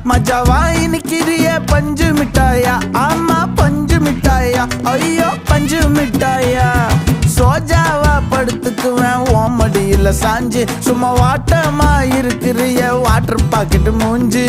மஜாவா இனிக்கிறிய பஞ்சு மிட்டாயா, ஆமா பஞ்சு மிட்டாயா, ஐயோ பஞ்சு மிட்டாயா. சோஜாவா படுத்துக்குவேன் ஓமடியில சாஞ்சு, சும்மா வாட்டமா இருக்கிறிய வாட்டர் பாக்கெட் மூஞ்சி.